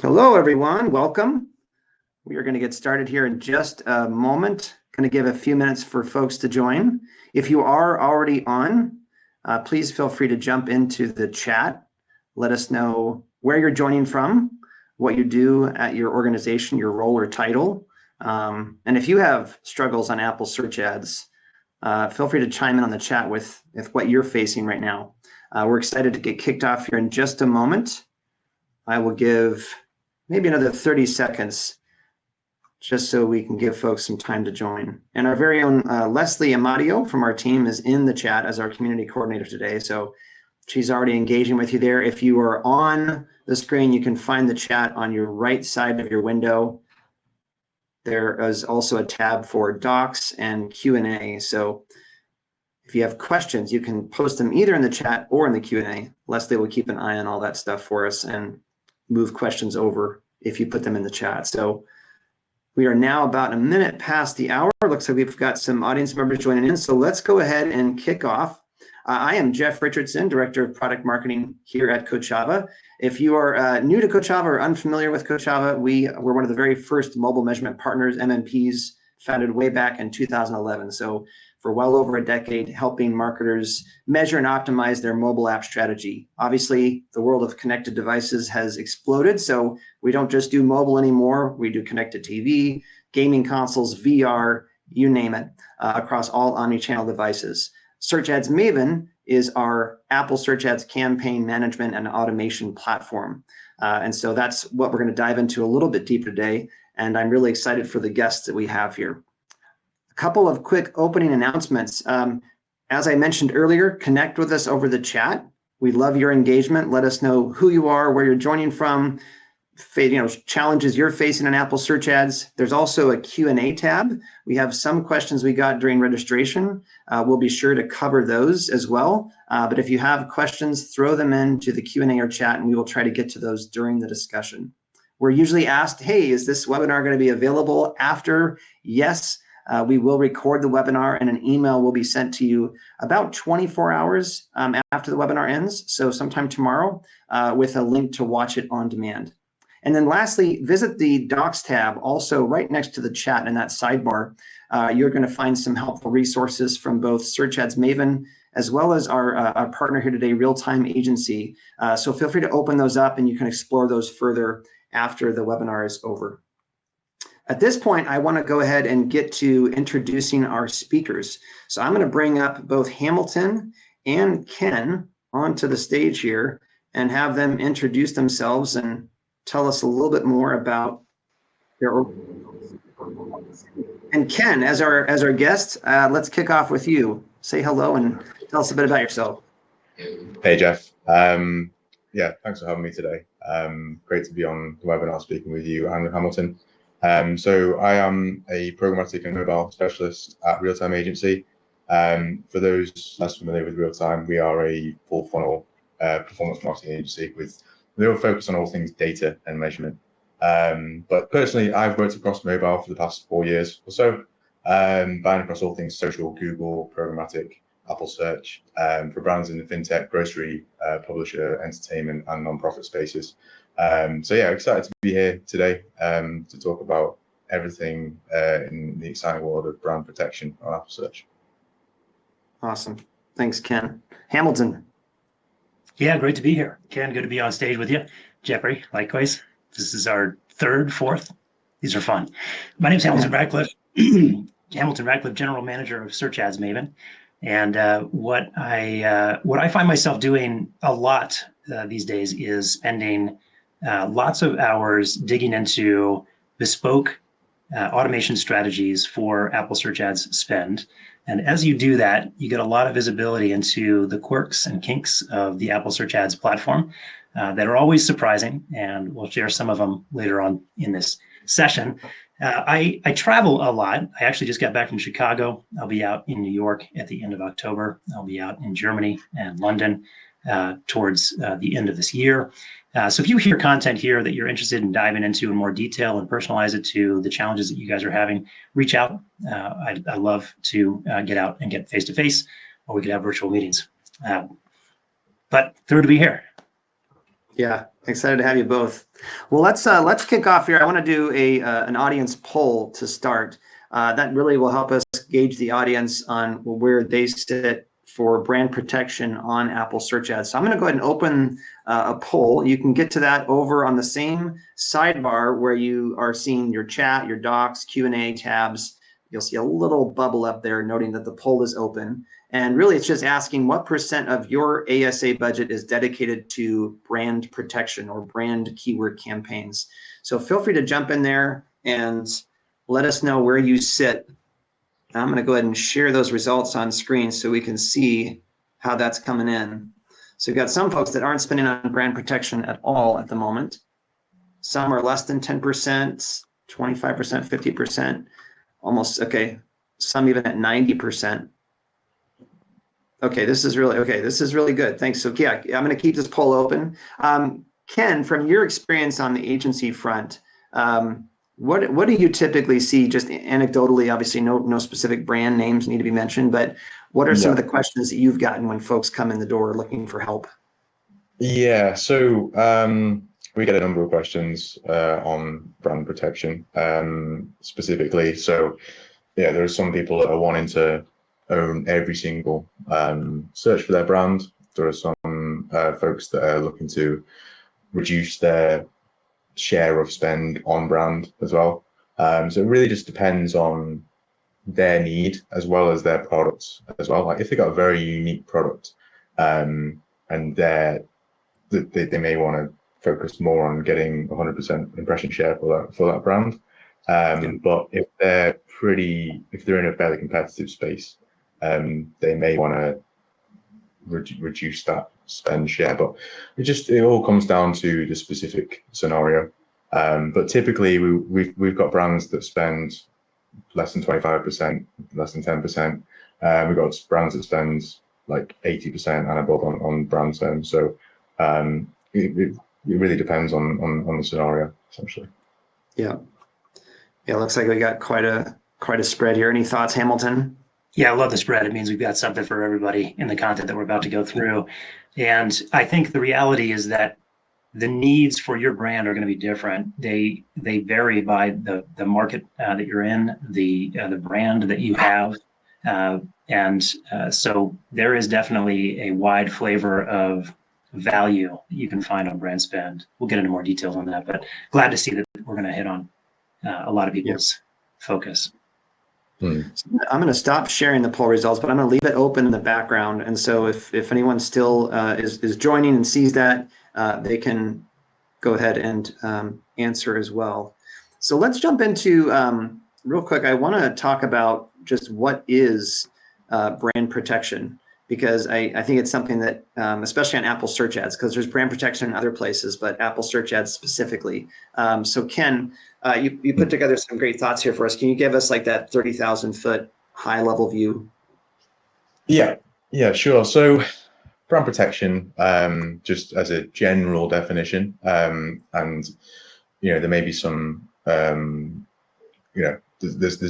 Hello, everyone. Welcome. We are going to get started here in just a moment. Going to give a few minutes for folks to join. If you are already on, please feel free to jump into the chat. Let us know where you're joining from, what you do at your organization, your role or title. And if you have struggles on Apple search ads, feel free to chime in on the chat with what you're facing right now. We're excited to get kicked off here in just a moment. I will give maybe another 30 seconds just so we can give folks some time to join. And our very own Leslie Amadio from our team is in the chat as our community coordinator today. So she's already engaging with you there. If you are on the screen, you can find the chat on your right side of your window. There is also a tab for docs and Q&A. So if you have questions, you can post them either in the chat or in the Q&A. Leslie will keep an eye on all that stuff for us and move questions over if you put them in the chat. So we are now about a minute past the hour. Looks like we've got some audience members joining in. So let's go ahead and kick off. I am Jeff Richardson, Director of Product Marketing here at Kochava. If you are new to Kochava or unfamiliar with Kochava, we're one of the very first mobile measurement partners, MMPs, founded way back in 2011. So for well over a decade, helping marketers measure and optimize their mobile app strategy. Obviously, the world of connected devices has exploded, so we don't just do mobile anymore. We do connected TV, gaming consoles, VR, you name it, across all omni-channel devices. Search Ads Maven is our Apple Search Ads campaign management and automation platform. And so that's what we're going to dive into a little bit deeper today. And I'm really excited for the guests that we have here. A couple of quick opening announcements. As I mentioned earlier, connect with us over the chat. We love your engagement. Let us know who you are, where you're joining from, challenges you're facing in Apple Search Ads. There's also a Q&A tab. We have some questions we got during registration. We'll be sure to cover those as well. But if you have questions, throw them into the Q&A or chat, and we will try to get to those during the discussion. We're usually asked, hey, is this webinar going to be available after? Yes. We will record the webinar and an email will be sent to you about 24 hours after the webinar ends, so sometime tomorrow, with a link to watch it on demand. And then lastly, visit the Docs tab, also right next to the chat in that sidebar. You're going to find some helpful resources from both Search Ads Maven as well as our partner here today, Realtime Agency. So feel free to open those up and you can explore those further after the webinar is over. At this point, I want to go ahead and get to introducing our speakers. So I'm going to bring up both Hamilton and Ken onto the stage here and have them introduce themselves and tell us a little bit more about their organizations. And Ken, as our guest, let's kick off with you. Say hello and tell us a bit about yourself. Hey, Jeff. Yeah, thanks for having me today. Great to be on the webinar speaking with you and with Hamilton. So I am a programmatic and mobile specialist at Realtime Agency. For those less familiar with Realtime, we are a full funnel performance marketing agency with a real focus on all things data and measurement. But personally, I've worked across mobile for the past 4 years or so, buying across all things social, Google, programmatic, Apple search, for brands in the fintech, grocery, publisher, entertainment, and nonprofit spaces. So yeah, excited to be here today to talk about everything in the exciting world of brand protection on Apple Search. Awesome. Thanks, Ken. Hamilton. Yeah, great to be here. Ken, good to be on stage with you. Jeffrey, likewise. This is our third, fourth. These are fun. My name is Hamilton Ratcliffe. Hamilton Ratcliffe, General Manager of Search Ads Maven. And what I find myself doing a lot these days is spending lots of hours digging into bespoke automation strategies for Apple Search Ads spend. And as you do that, you get a lot of visibility into the quirks and kinks of the Apple Search Ads platform that are always surprising, and we'll share some of them later on in this session. I travel a lot. I actually just got back from Chicago. I'll be out in New York at the end of October. I'll be out in Germany and London towards the end of this year. So if you hear content here that you're interested in diving into in more detail and personalize it to the challenges that you guys are having, reach out. I love to get out and get face-to-face, or we could have virtual meetings. But thrilled to be here. Yeah, Excited to have you both. Well, let's kick off here. I want to do an audience poll to start. That really will help us gauge the audience on where they sit for brand protection on Apple search ads. So I'm going to go ahead and open a poll. You can get to that over on the same sidebar where you are seeing your chat, your docs, Q&A tabs. You'll see a little bubble up there noting that the poll is open. And really, it's just asking what % of your ASA budget is dedicated to brand protection or brand keyword campaigns. So feel free to jump in there and let us know where you sit. I'm going to go ahead and share those results on screen so we can see how that's coming in. So we've got some folks that aren't spending on brand protection at all at the moment. Some are less than 10%, 25%, 50%, almost, okay, some even at 90%. Okay, this is really good. Thanks. So yeah, I'm going to keep this poll open. Ken, from your experience on the agency front, what do you typically see, just anecdotally? Obviously, no specific brand names need to be mentioned, but what are some of the questions that you've gotten when folks come in the door looking for help? Yeah, so we get a number of questions on brand protection specifically. So yeah, there are some people that are wanting to own every single search for their brand. There are some folks that are looking to reduce their share of spend on brand as well. So it really just depends on their need as well as their products as well. Like if they got a very unique product and they may want to focus more on getting 100% impression share for that brand. But if they're in a fairly competitive space, they may want to reduce that spend share, but it all comes down to the specific scenario. But typically we've got brands that spend less than 25%, less than 10%. We've got brands that spend like 80% and above on brand terms. So it really depends on the scenario, essentially. Yeah, it looks like we got quite a spread here. Any thoughts, Hamilton? Yeah, I love the spread. It means we've got something for everybody in the content that we're about to go through. And I think the reality is that the needs for your brand are going to be different. They vary by the market that you're in, the brand that you have. So there is definitely a wide flavor of value you can find on brand spend. We'll get into more details on that, but glad to see that we're going to hit on a lot of people's focus. I'm going to stop sharing the poll results, but I'm going to leave it open in the background. And so if anyone still is joining and sees that, they can go ahead and answer as well. So let's jump into, real quick, I want to talk about just what is brand protection, because I think it's something that, especially on Apple search ads, because there's brand protection in other places, but Apple search ads specifically. So Ken, you put together some great thoughts here for us. Can you give us like that 30,000 foot high level view? Yeah, sure. So brand protection, just as a general definition, and there may be some, there's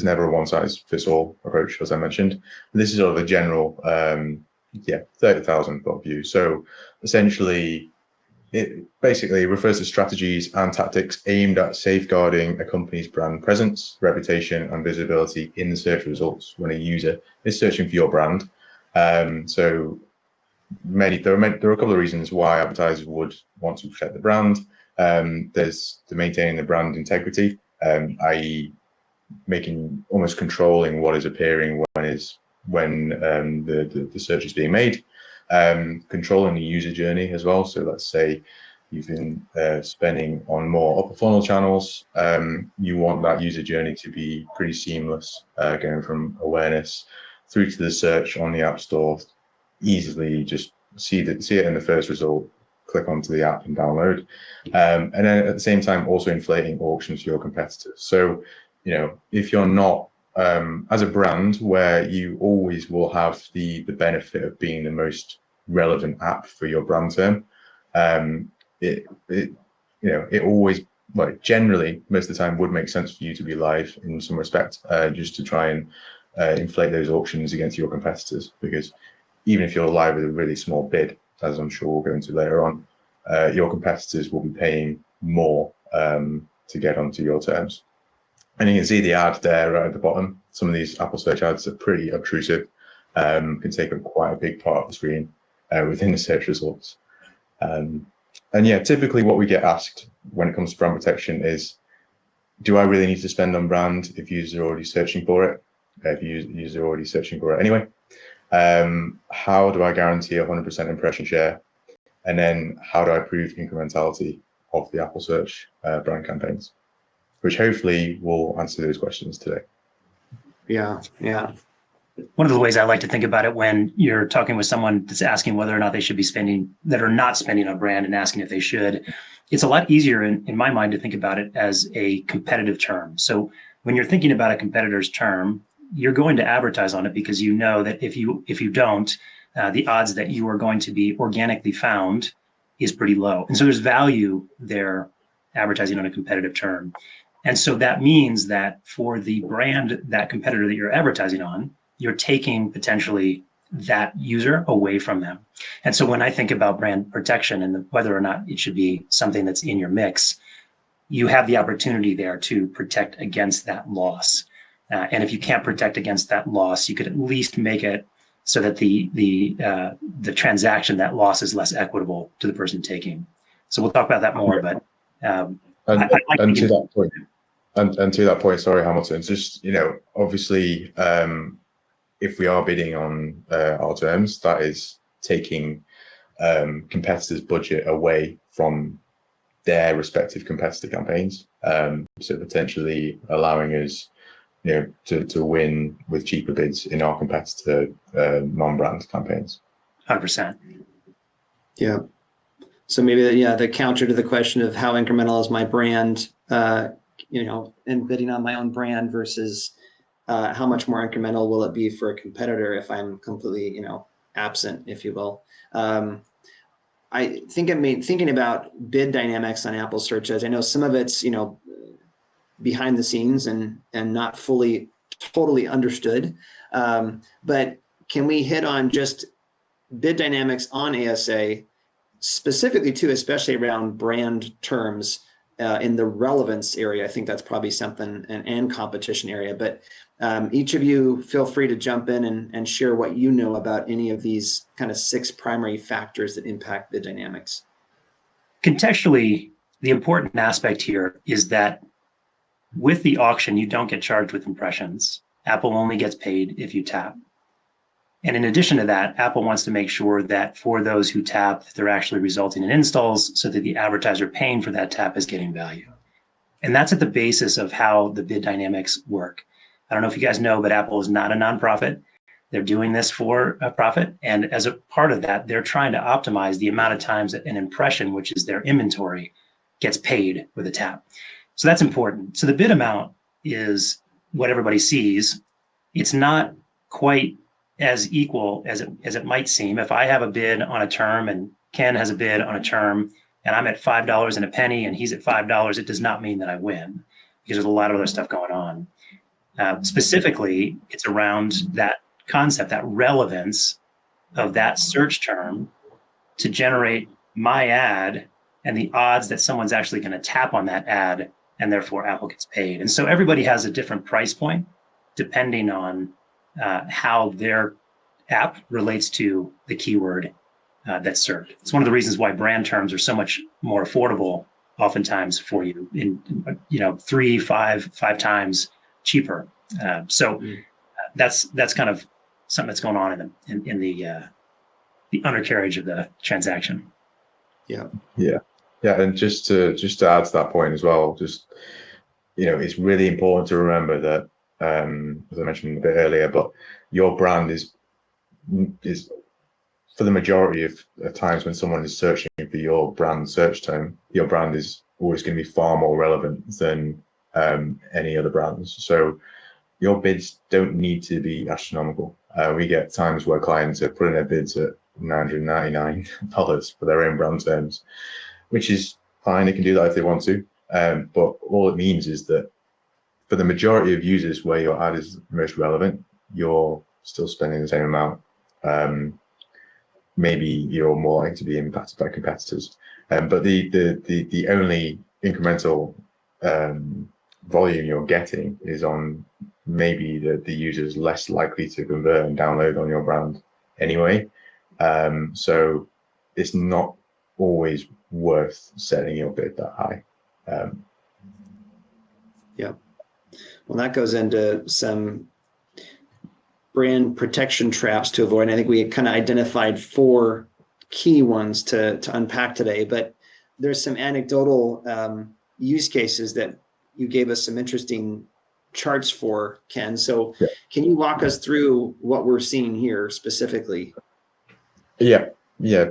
never a one size fits all approach, as I mentioned. This is sort of a general, 30,000 foot view. So essentially, it basically refers to strategies and tactics aimed at safeguarding a company's brand presence, reputation, and visibility in the search results when a user is searching for your brand. So there are a couple of reasons why advertisers would want to protect the brand. There's the maintaining the brand integrity, i.e., almost controlling what is appearing when the search is being made. Controlling the user journey as well. So let's say you've been spending on more upper funnel channels. You want that user journey to be pretty seamless, going from awareness through to the search on the App Store. Easily just see it in the first result, click onto the app and download. And then at the same time, also inflating auctions for your competitors. So, if you're not, as a brand where you always will have the benefit of being the most relevant app for your brand term, it always, generally most of the time would make sense for you to be live in some respect, just to try and inflate those auctions against your competitors, because even if you're live with a really small bid, as I'm sure we'll go into later on, your competitors will be paying more to get onto your terms. And you can see the ad there right at the bottom. Some of these Apple search ads are pretty obtrusive, can take up quite a big part of the screen within the search results. And yeah, typically what we get asked when it comes to brand protection is, do I really need to spend on brand if users are already searching for it? If users are already searching for it anyway? How do I guarantee 100% impression share? And then how do I prove incrementality of the Apple search brand campaigns? Which hopefully will answer those questions today. Yeah. One of the ways I like to think about it when you're talking with someone that's asking whether or not they should be spending, that are not spending on brand and asking if they should, it's a lot easier in my mind to think about it as a competitive term. So when you're thinking about a competitor's term, you're going to advertise on it because you know that if you don't, the odds that you are going to be organically found is pretty low. And so there's value there advertising on a competitive term. And so that means that for the brand, that competitor that you're advertising on, you're taking potentially that user away from them. And so when I think about brand protection and whether or not it should be something that's in your mix, you have the opportunity there to protect against that loss. And if you can't protect against that loss, you could at least make it so that the transaction, that loss, is less equitable to the person taking. So we'll talk about that more, but and to that point, sorry, Hamilton, just, obviously, if we are bidding on our terms, that is taking competitors' budget away from their respective competitor campaigns. So potentially allowing us, to win with cheaper bids in our competitor non-brand campaigns. 100%. Yeah. So maybe the counter to the question of how incremental is my brand, and bidding on my own brand versus how much more incremental will it be for a competitor if I'm completely, absent, if you will. I think thinking about bid dynamics on Apple search ads, I know some of it's, behind the scenes and not totally understood. But can we hit on just bid dynamics on ASA specifically too, especially around brand terms in the relevance area? I think that's probably something, and competition area, but each of you feel free to jump in and share what you know about any of these kind of 6 primary factors that impact bid dynamics. Contextually, the important aspect here is that with the auction, you don't get charged with impressions. Apple only gets paid if you tap. And in addition to that, Apple wants to make sure that for those who tap, they're actually resulting in installs so that the advertiser paying for that tap is getting value. And that's at the basis of how the bid dynamics work. I don't know if you guys know, but Apple is not a nonprofit. They're doing this for a profit. And as a part of that, they're trying to optimize the amount of times that an impression, which is their inventory, gets paid with a tap. So that's important. So the bid amount is what everybody sees. It's not quite as equal as it might seem. If I have a bid on a term and Ken has a bid on a term and I'm at $5 and a penny and he's at $5, it does not mean that I win because there's a lot of other stuff going on. Specifically, it's around that concept, that relevance of that search term to generate my ad and the odds that someone's actually going to tap on that ad, and therefore Apple gets paid. And so everybody has a different price point depending on how their app relates to the keyword that's served. It's one of the reasons why brand terms are so much more affordable oftentimes for you, in 3-5 times cheaper. So that's kind of something that's going on in the undercarriage of the transaction. Yeah. And just to add to that point as well, it's really important to remember that, as I mentioned a bit earlier, but your brand is for the majority of times when someone is searching for your brand search term, your brand is always going to be far more relevant than any other brands. So your bids don't need to be astronomical. We get times where clients are putting their bids at $999 for their own brand terms, which is fine. They can do that if they want to. But all it means is that for the majority of users where your ad is most relevant, you're still spending the same amount. Maybe you're more likely to be impacted by competitors. But the only incremental volume you're getting is on maybe the user's less likely to convert and download on your brand anyway. So it's not always worth setting your bid that high. Yeah. Well, that goes into some brand protection traps to avoid. And I think we kind of identified 4 key ones to unpack today, but there's some anecdotal use cases that you gave us some interesting charts for, Ken. So Yeah. Can you walk us through what we're seeing here specifically? Yeah,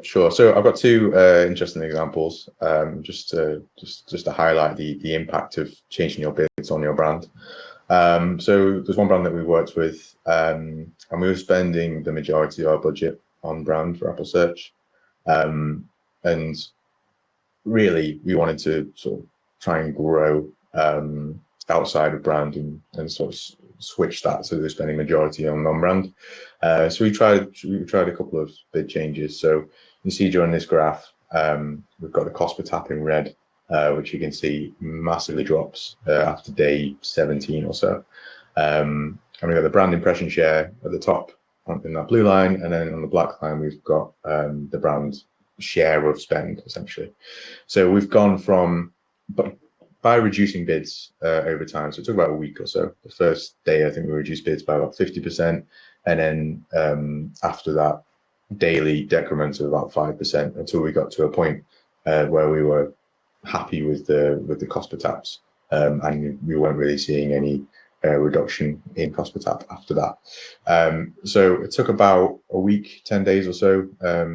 sure. So I've got 2 interesting examples, just to highlight the impact of changing your bids on your brand. So there's one brand that we worked with, and we were spending the majority of our budget on brand for Apple Search, and really we wanted to sort of try and grow outside of brand and sort of switch that, so they're spending majority on non-brand. So we tried a couple of bid changes. So you see during this graph, we've got the cost per tap in red, which you can see massively drops after day 17 or so. And we've got the brand impression share at the top in that blue line, and then on the black line we've got the brand share of spend, essentially. So we've gone from, but by reducing bids over time, so it took about a week or so. The first day, I think we reduced bids by about 50%, and then after that, daily decrements of about 5% until we got to a point where we were happy with the cost per taps, and we weren't really seeing any reduction in cost per tap after that. So it took about a week, 10 days or so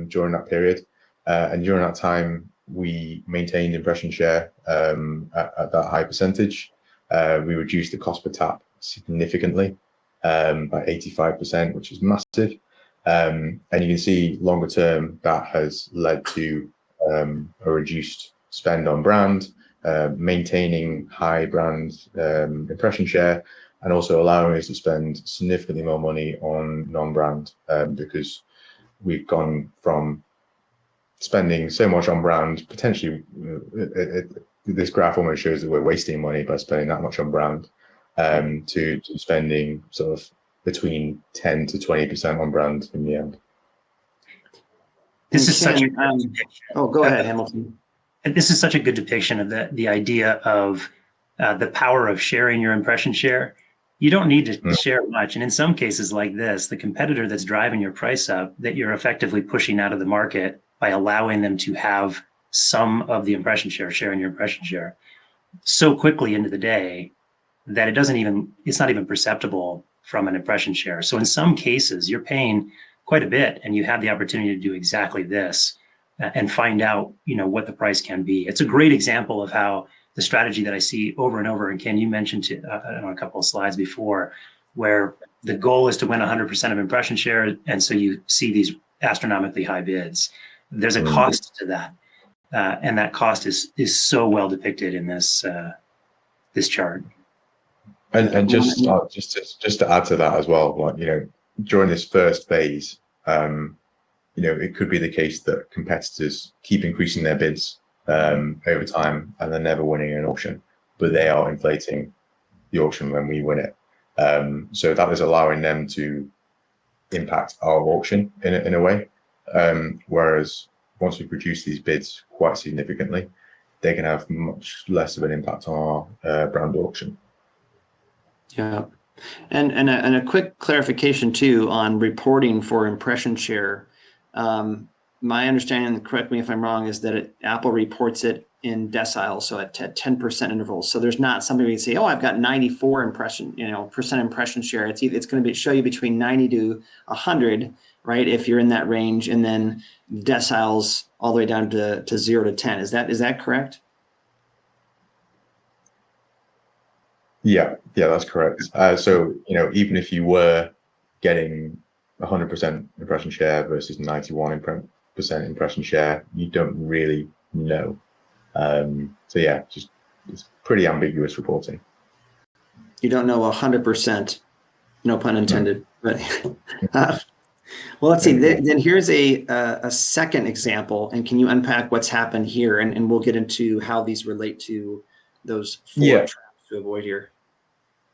during that period, and during that time, we maintained impression share at that high percentage. We reduced the cost per tap significantly by 85%, which is massive. And you can see longer term that has led to a reduced spend on brand, maintaining high brand impression share, and also allowing us to spend significantly more money on non-brand, because we've gone from spending so much on brand, potentially this graph almost shows that we're wasting money by spending that much on brand, to spending sort of between 10 to 20% on brand in the end. This is such a go ahead, Hamilton. This is such a good depiction of the idea of the power of sharing your impression share. You don't need to share much. And in some cases like this, the competitor that's driving your price up, that you're effectively pushing out of the market by allowing them to have some of the impression share, sharing your impression share so quickly into the day that it's not even perceptible from an impression share. So in some cases, you're paying quite a bit and you have the opportunity to do exactly this and find out, what the price can be. It's a great example of how the strategy that I see over and over. And Ken, you mentioned a couple of slides before, where the goal is to win 100% of impression share. And so you see these astronomically high bids. There's a cost to that. And that cost is so well depicted in this chart. And just to add to that as well, during this first phase, it could be the case that competitors keep increasing their bids over time and they're never winning an auction, but they are inflating the auction when we win it. So that is allowing them to impact our auction in a way. Whereas once we produce these bids quite significantly, they can have much less of an impact on our brand auction. Yeah, and a quick clarification too on reporting for impression share. My understanding, correct me if I'm wrong, is that Apple reports it in deciles, so at 10% intervals. So there's not something we can say, oh, I've got 94% impression share. It's going to show you between 90 to 100, right? If you're in that range, and then deciles all the way down to 0 to 10. Is that correct? Yeah, that's correct. So even if you were getting 100% impression share versus 91% impression share, you don't really know. So yeah, it's pretty ambiguous reporting. You don't know 100%, no pun intended. But Well, let's see. Then here's a second example, and can you unpack what's happened here, and we'll get into how these relate to those four Yeah. traps to avoid here.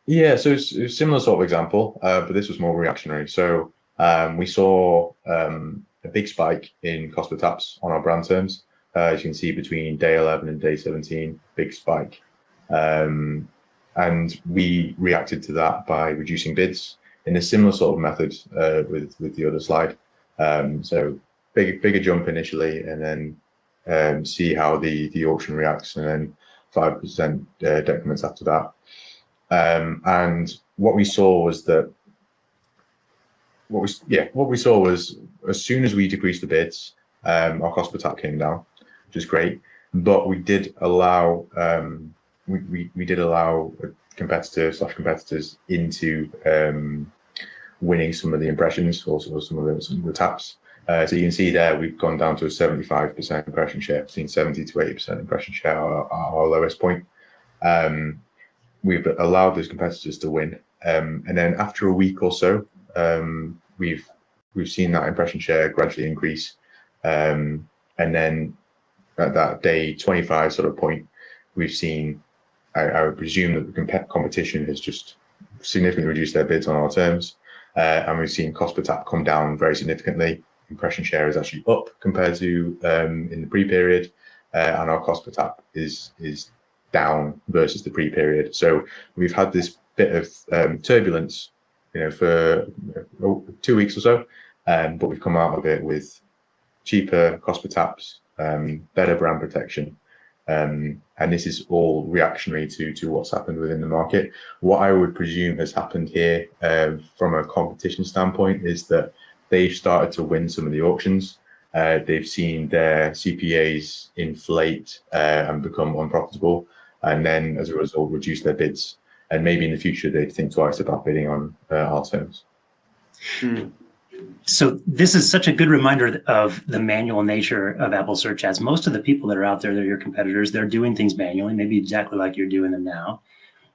Yeah, so it's a similar sort of example, but this was more reactionary. So we saw a big spike in cost per taps on our brand terms. As you can see, between day 11 and day 17, big spike. And we reacted to that by reducing bids in a similar sort of method with the other slide. So bigger jump initially, and then see how the auction reacts, and then 5% decrements after that. And what we saw was that as soon as we decreased the bids, our cost per tap came down, which is great. But we did allow we did allow competitors into winning some of the impressions, also some of the taps. So you can see there we've gone down to a 75% impression share, seen 70 to 80% impression share our lowest point. We've allowed those competitors to win, and then after a week or so, we've seen that impression share gradually increase, and then at that day 25 sort of point, we've seen, I would presume that the competition has just significantly reduced their bids on our terms, and we've seen cost per tap come down very significantly. Impression share is actually up compared to in the pre-period, and our cost per tap is down versus the pre-period. So we've had this bit of turbulence, for 2 weeks or so, but we've come out of it with cheaper cost per taps, better brand protection, and this is all reactionary to what's happened within the market. What I would presume has happened here, from a competition standpoint, is that they've started to win some of the auctions. They've seen their CPAs inflate and become unprofitable, and then as a result reduce their bids, and maybe in the future they'd think twice about bidding on our terms. So this is such a good reminder of the manual nature of Apple search ads. Most of the people that are out there, they're your competitors, they're doing things manually, maybe exactly like you're doing them now,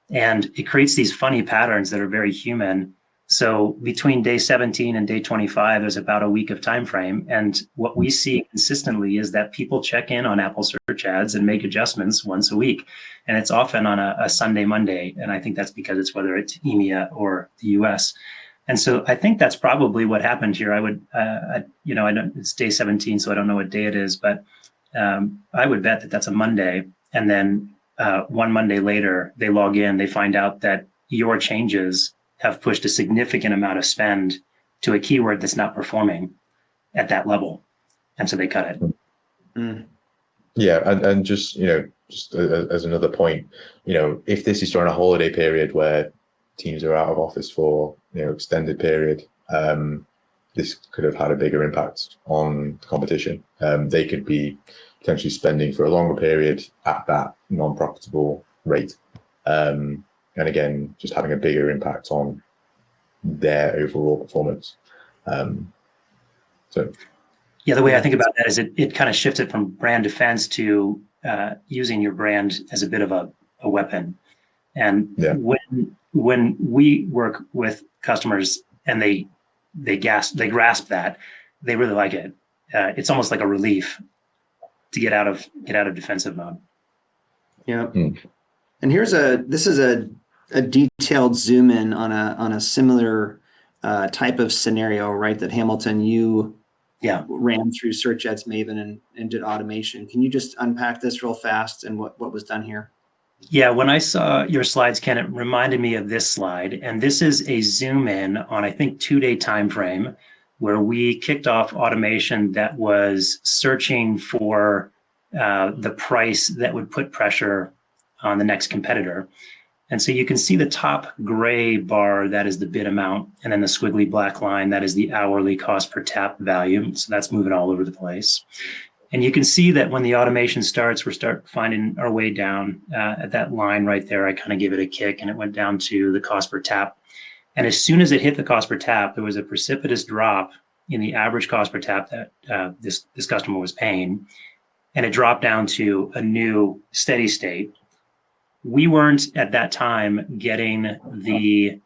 and it creates these funny patterns that are very human. So between day 17 and day 25, there's about a week of time frame. And what we see consistently is that people check in on Apple search ads and make adjustments once a week. And it's often on a Sunday, Monday. And I think that's because it's whether it's EMEA or the US. And so I think that's probably what happened here. I would, I don't, it's day 17, so I don't know what day it is, but I would bet that that's a Monday. And then one Monday later, they log in, they find out that your changes have pushed a significant amount of spend to a keyword that's not performing at that level. And so they cut it. Yeah, and just as another point, if this is during a holiday period where teams are out of office for extended period, this could have had a bigger impact on the competition. They could be potentially spending for a longer period at that non-profitable rate. And again, just having a bigger impact on their overall performance. So, yeah, the way I think about that is it kind of shifted from brand defense to using your brand as a bit of a weapon. And when we work with customers and they grasp that, they really like it. It's almost like a relief to get out of defensive mode. Yeah. And this is a detailed zoom in on a similar type of scenario, right? That Hamilton, you ran through Search Ads Maven and did automation. Can you just unpack this real fast and what was done here? Yeah, when I saw your slides, Ken, it reminded me of this slide. And this is a zoom in on, I think, 2-day time frame where we kicked off automation that was searching for the price that would put pressure on the next competitor. And so you can see the top gray bar, that is the bid amount, and then the squiggly black line, that is the hourly cost per tap value. So that's moving all over the place. And you can see that when the automation starts, we start finding our way down at that line right there. I kind of gave it a kick and it went down to the cost per tap. And as soon as it hit the cost per tap, there was a precipitous drop in the average cost per tap that this customer was paying. And it dropped down to a new steady state. We weren't at that time getting the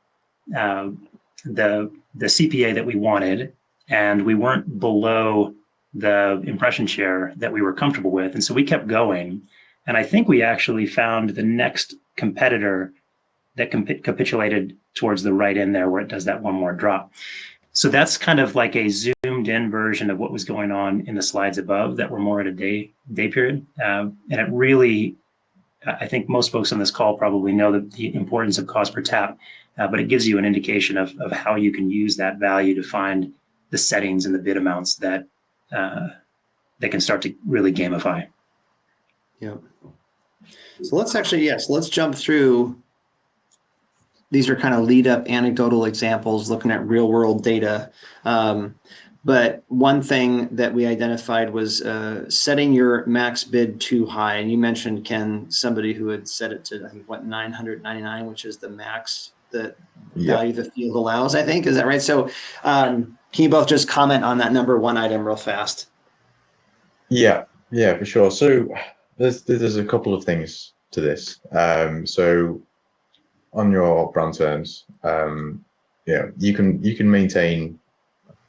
CPA that we wanted, and we weren't below the impression share that we were comfortable with. And so we kept going. And I think we actually found the next competitor that capitulated towards the right end there where it does that one more drop. So that's kind of like a zoomed in version of what was going on in the slides above that were more at a day period. And it really, I think most folks on this call probably know the importance of cost per tap, but it gives you an indication of how you can use that value to find the settings and the bid amounts that can start to really gamify. Yeah. So let's jump through. These are kind of lead up anecdotal examples looking at real world data. But one thing that we identified was setting your max bid too high. And you mentioned, Ken, somebody who had set it to, I think, what, 999, which is the max that value the field allows, I think. Is that right? So can you both just comment on that number one item real fast? Yeah, for sure. So there's a couple of things to this. So on your brand terms, you can maintain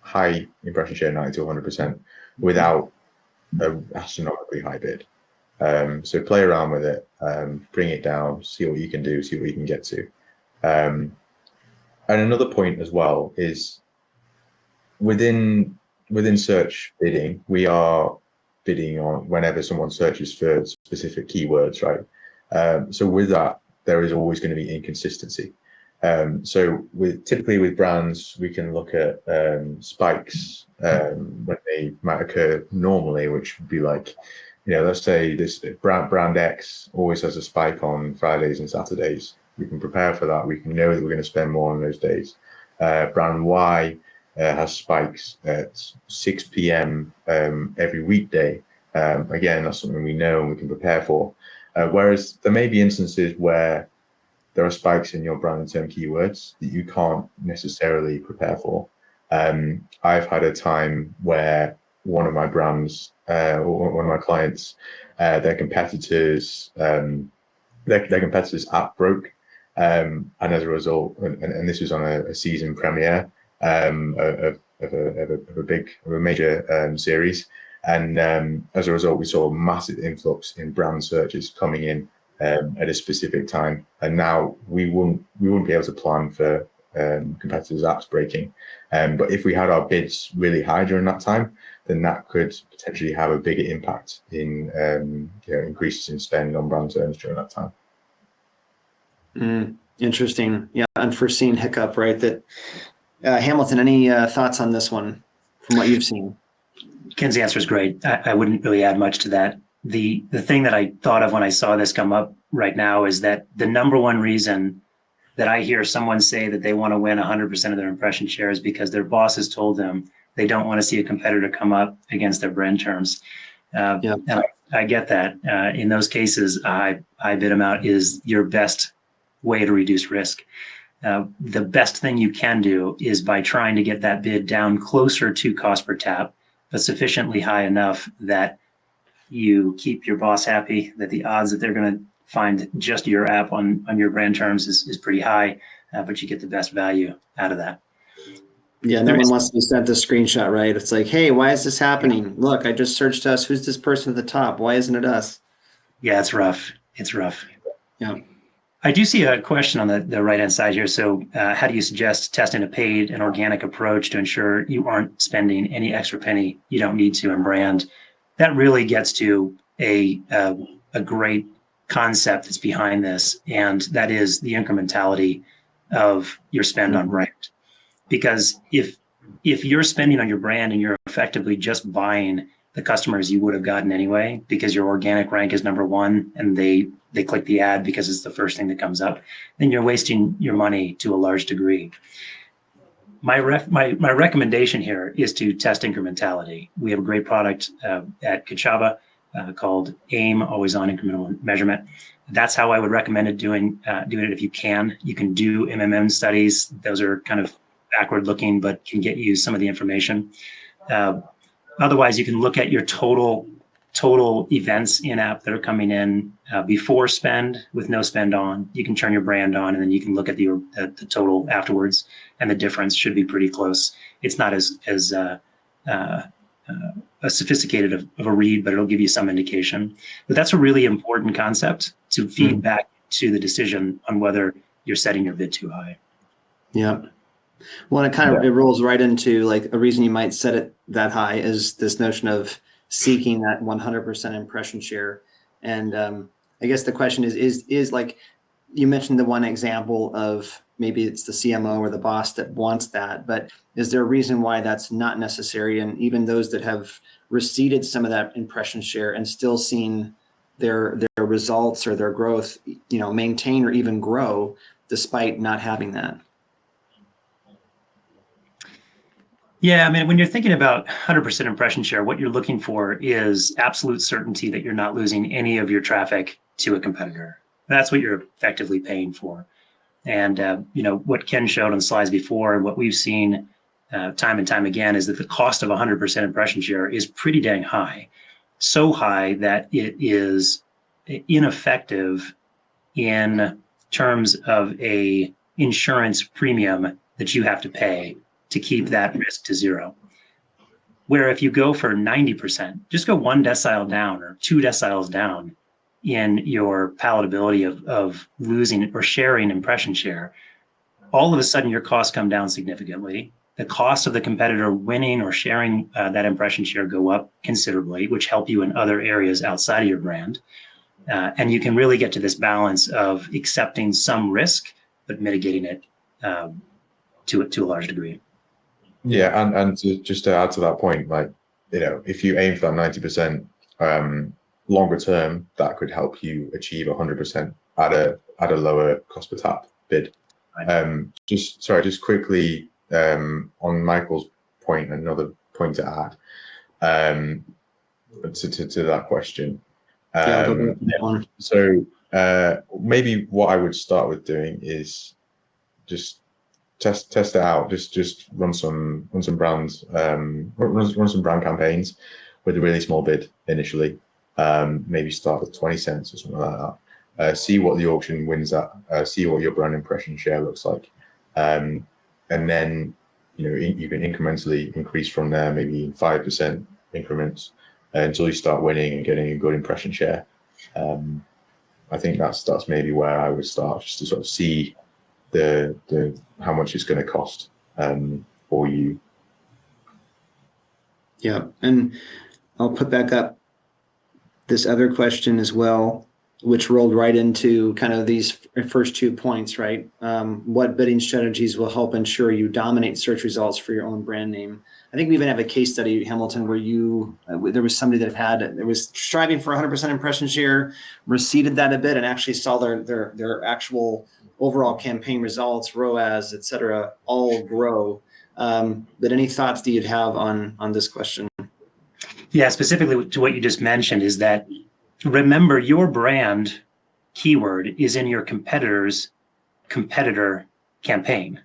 high impression share, 90 to 100%, without an astronomically high bid. So play around with it, bring it down, see what you can do, see what you can get to. And another point as well is within search bidding, we are bidding on whenever someone searches for specific keywords, right? So with that, there is always going to be inconsistency. So typically with brands, we can look at spikes when they might occur normally, which would be like, let's say this brand X always has a spike on Fridays and Saturdays. We can prepare for that. We can know that we're going to spend more on those days. Brand Y has spikes at 6 p.m. Every weekday. Again, that's something we know and we can prepare for. Whereas there may be instances where there are spikes in your brand and term keywords that you can't necessarily prepare for. I've had a time where one of my brands, or one of my clients, their competitors' app broke, and as a result, and this was on a season premiere of a major series. And as a result, we saw a massive influx in brand searches coming in at a specific time. And now we wouldn't be able to plan for competitors' apps breaking. But if we had our bids really high during that time, then that could potentially have a bigger impact in increases in spend on brand terms during that time. Interesting. Yeah, unforeseen hiccup, right? That Hamilton, any thoughts on this one from what you've seen? Ken's answer is great. I wouldn't really add much to that. The thing that I thought of when I saw this come up right now is that the number one reason that I hear someone say that they want to win 100% of their impression share is because their boss has told them they don't want to see a competitor come up against their brand terms. And I get that. In those cases, I bid them out is your best way to reduce risk. The best thing you can do is by trying to get that bid down closer to cost per tap, but sufficiently high enough that you keep your boss happy, that the odds that they're going to find just your app on your brand terms is pretty high, but you get the best value out of that. Yeah, no one wants to be sent the screenshot, right? It's like, hey, why is this happening? Look, I just searched us. Who's this person at the top? Why isn't it us? Yeah, it's rough. It's rough. Yeah. I do see a question on the right-hand side here. So how do you suggest testing a paid and organic approach to ensure you aren't spending any extra penny you don't need to in brand? That really gets to a great concept that's behind this, and that is the incrementality of your spend on brand. Because if you're spending on your brand and you're effectively just buying the customers you would have gotten anyway, because your organic rank is number one and they click the ad because it's the first thing that comes up, then you're wasting your money to a large degree. My recommendation here is to test incrementality. We have a great product at Kochava called AIM, Always On Incremental Measurement. That's how I would recommend doing it if you can. You can do MMM studies. Those are kind of backward looking, but can get you some of the information. Otherwise, you can look at your total total events in-app that are coming in before spend with no spend on. You can turn your brand on, and then you can look at the total afterwards, and the difference should be pretty close. It's not as sophisticated of a read, but it'll give you some indication. But that's a really important concept to feed back to the decision on whether you're setting your bid too high. Yeah. Well, it rolls right into like a reason you might set it that high is this notion of seeking that 100% impression share. And I guess the question is like, you mentioned the one example of maybe it's the CMO or the boss that wants that, but is there a reason why that's not necessary? And even those that have receded some of that impression share and still seen their results or their growth, maintain or even grow despite not having that. Yeah, I mean, when you're thinking about 100% impression share, what you're looking for is absolute certainty that you're not losing any of your traffic to a competitor. That's what you're effectively paying for. And what Ken showed on the slides before, and what we've seen time and time again, is that the cost of 100% impression share is pretty dang high. So high that it is ineffective in terms of a insurance premium that you have to pay to keep that risk to zero. Where if you go for 90%, just go one decile down or two deciles down in your palatability of losing or sharing impression share, all of a sudden your costs come down significantly. The cost of the competitor winning or sharing that impression share go up considerably, which help you in other areas outside of your brand. And you can really get to this balance of accepting some risk, but mitigating it to a large degree. Yeah, and just to add to that point, like, if you aim for that 90%, longer term, that could help you achieve 100% at a lower cost per tap bid. Right. Just quickly on Michael's point, another point to add to that question. So maybe what I would start with doing is just test it out. Just run some brands, run some brand campaigns with a really small bid initially. Maybe start with 20 cents or something like that. See what the auction wins at. See what your brand impression share looks like, and then you can incrementally increase from there, maybe 5% increments until you start winning and getting a good impression share. I think that's maybe where I would start, just to sort of see the how much it's going to cost for you. Yeah, and I'll put back up this other question as well, which rolled right into kind of these first 2 points, right? What bidding strategies will help ensure you dominate search results for your own brand name? I think we even have a case study, Hamilton, where there was somebody that was striving for 100% impression share, receded that a bit, and actually saw their actual overall campaign results, ROAS, et cetera, all grow. But any thoughts that you'd have on this question? Yeah, specifically to what you just mentioned is that, remember, your brand keyword is in your competitor's competitor campaign.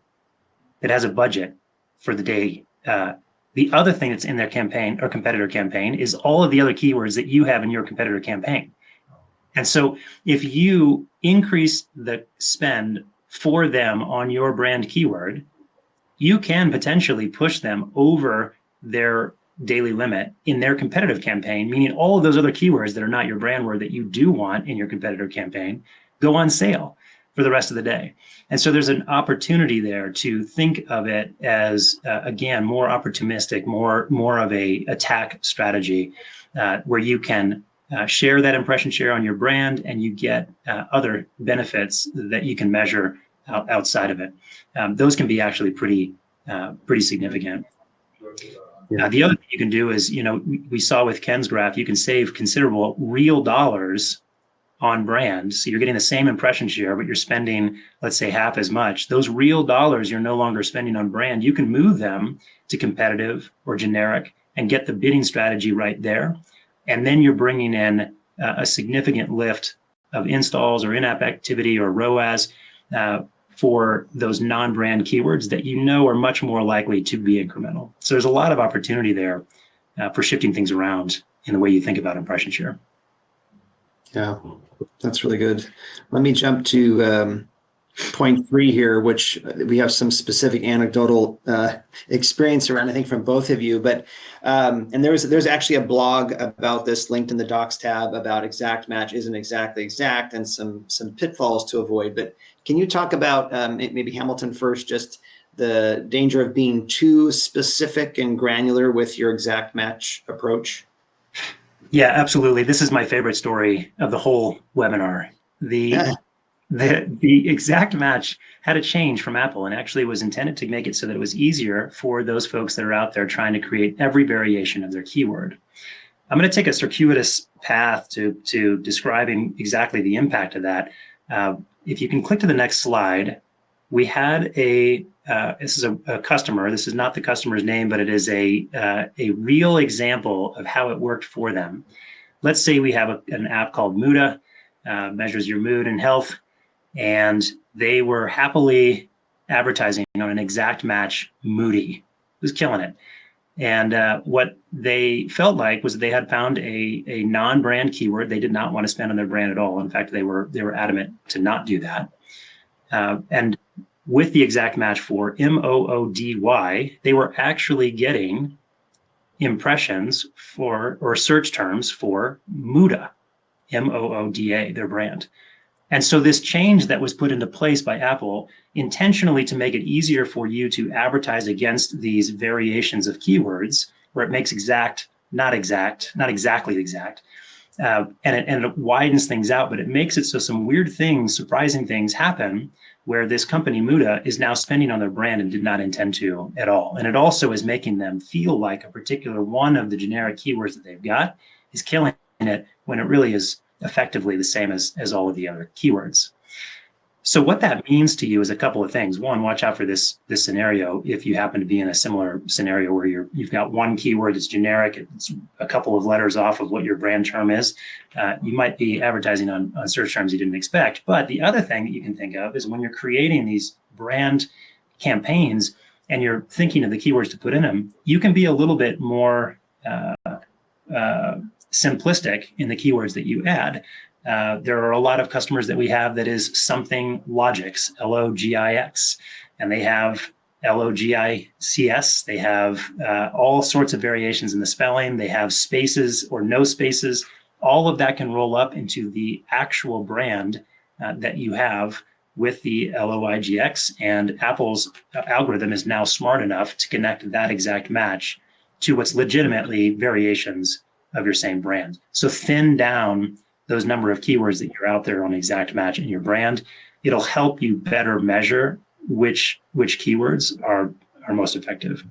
It has a budget for the day. The other thing that's in their campaign or competitor campaign is all of the other keywords that you have in your competitor campaign. And so if you increase the spend for them on your brand keyword, you can potentially push them over their daily limit in their competitive campaign, meaning all of those other keywords that are not your brand word that you do want in your competitor campaign go on sale for the rest of the day. And so there's an opportunity there to think of it as, again, more opportunistic, more of a attack strategy where you can share that impression share on your brand and you get other benefits that you can measure outside of it. Those can be actually pretty significant. Yeah. The other thing you can do is, we saw with Ken's graph, you can save considerable real dollars on brand. So you're getting the same impression share, but you're spending, let's say, half as much. Those real dollars you're no longer spending on brand, you can move them to competitive or generic and get the bidding strategy right there. And then you're bringing in a significant lift of installs or in-app activity or ROAS for those non-brand keywords that are much more likely to be incremental. So there's a lot of opportunity there for shifting things around in the way you think about impression share. Yeah, that's really good. Let me jump to point 3 here, which we have some specific anecdotal experience around, I think, from both of you. But and there's actually a blog about this linked in the docs tab about exact match isn't exactly exact and some pitfalls to avoid. But can you talk about maybe Hamilton first, just the danger of being too specific and granular with your exact match approach? Yeah, absolutely. This is my favorite story of the whole webinar. The exact match had a change from Apple and actually was intended to make it so that it was easier for those folks that are out there trying to create every variation of their keyword. I'm going to take a circuitous path to describing exactly the impact of that. If you can click to the next slide, we had this is a customer. This is not the customer's name, but it is a real example of how it worked for them. Let's say we have an app called Muda, measures your mood and health, and they were happily advertising on an exact match Moody. It was killing it. And what they felt like was that they had found a non-brand keyword. They did not want to spend on their brand at all. In fact, they were adamant to not do that. And with the exact match for MOODY, they were actually getting impressions for or search terms for Muda, MOODA, their brand. And so this change that was put into place by Apple intentionally to make it easier for you to advertise against these variations of keywords, where it makes exact, not exactly exact, and it widens things out, but it makes it so some weird things, surprising things happen where this company, Muda, is now spending on their brand and did not intend to at all. And it also is making them feel like a particular one of the generic keywords that they've got is killing it when it really is effectively the same as all of the other keywords. So what that means to you is a couple of things. One, watch out for this scenario if you happen to be in a similar scenario where you've got one keyword that's generic, it's a couple of letters off of what your brand term is. You might be advertising on search terms you didn't expect. But the other thing that you can think of is when you're creating these brand campaigns and you're thinking of the keywords to put in them, you can be a little bit more simplistic in the keywords that you add. There are a lot of customers that we have that is something logics, Logix, and they have Logics. They have all sorts of variations in the spelling. They have spaces or no spaces. All of that can roll up into the actual brand that you have with the Loigx, and Apple's algorithm is now smart enough to connect that exact match to what's legitimately variations of your same brand. So thin down those number of keywords that you're out there on exact match in your brand. It'll help you better measure which keywords are most effective.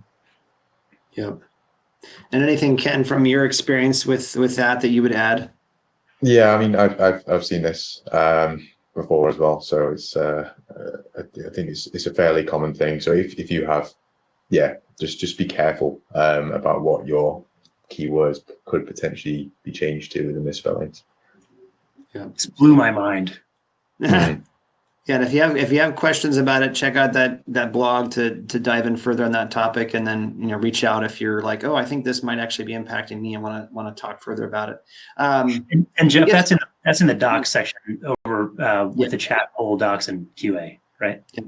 Yep. And anything, Ken, from your experience with that you would add? Yeah, I mean, I've seen this before as well. So it's I think it's a fairly common thing. So if you have, just be careful about what your keywords could potentially be changed to with the misspellings. Yeah, it's blew my mind. Mm-hmm. Yeah, and if you have questions about it, check out that blog to dive in further on that topic, and then reach out if you're like, oh, I think this might actually be impacting me and want to talk further about it. And Jeff, that's in the docs section over with the chat poll, docs, and QA, right? Yeah.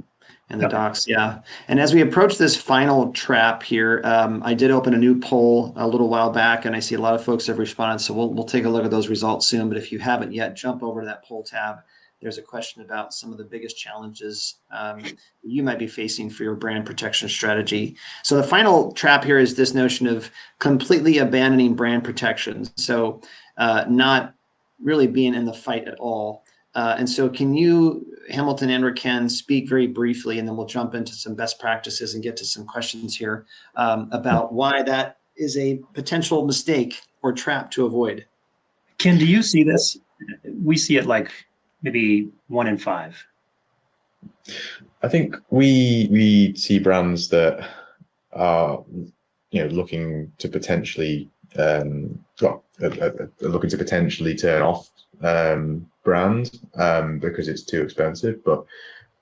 And the docs, yeah. And as we approach this final trap here, I did open a new poll a little while back, and I see a lot of folks have responded. So we'll take a look at those results soon. But if you haven't yet, jump over to that poll tab. There's a question about some of the biggest challenges you might be facing for your brand protection strategy. So the final trap here is this notion of completely abandoning brand protection. So not really being in the fight at all. And so can you, Hamilton and Ken, speak very briefly, and then we'll jump into some best practices and get to some questions here about why that is a potential mistake or trap to avoid. Ken, do you see this? We see it like maybe 1 in 5. I think we see brands that are looking to potentially looking to potentially turn off brand because it's too expensive, but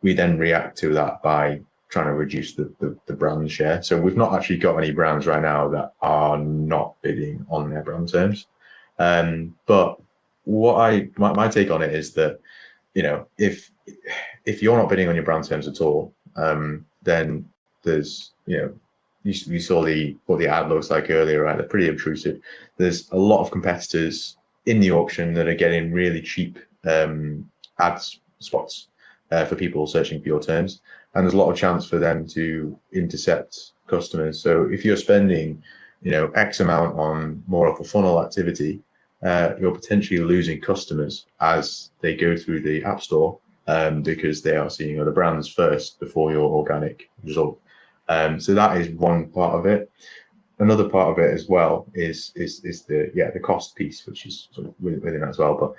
we then react to that by trying to reduce the brand share. So we've not actually got any brands right now that are not bidding on their brand terms. But my take on it is that, if you're not bidding on your brand terms at all, then there's, you saw what the ad looks like earlier, right? They're pretty obtrusive. There's a lot of competitors in the auction that are getting really cheap ad spots for people searching for your terms, and there's a lot of chance for them to intercept customers. So if you're spending, X amount on more of a funnel activity, you're potentially losing customers as they go through the app store, because they are seeing other brands first before your organic result. So that is one part of it. Another part of it as well is the cost piece, which is sort of within that as well. But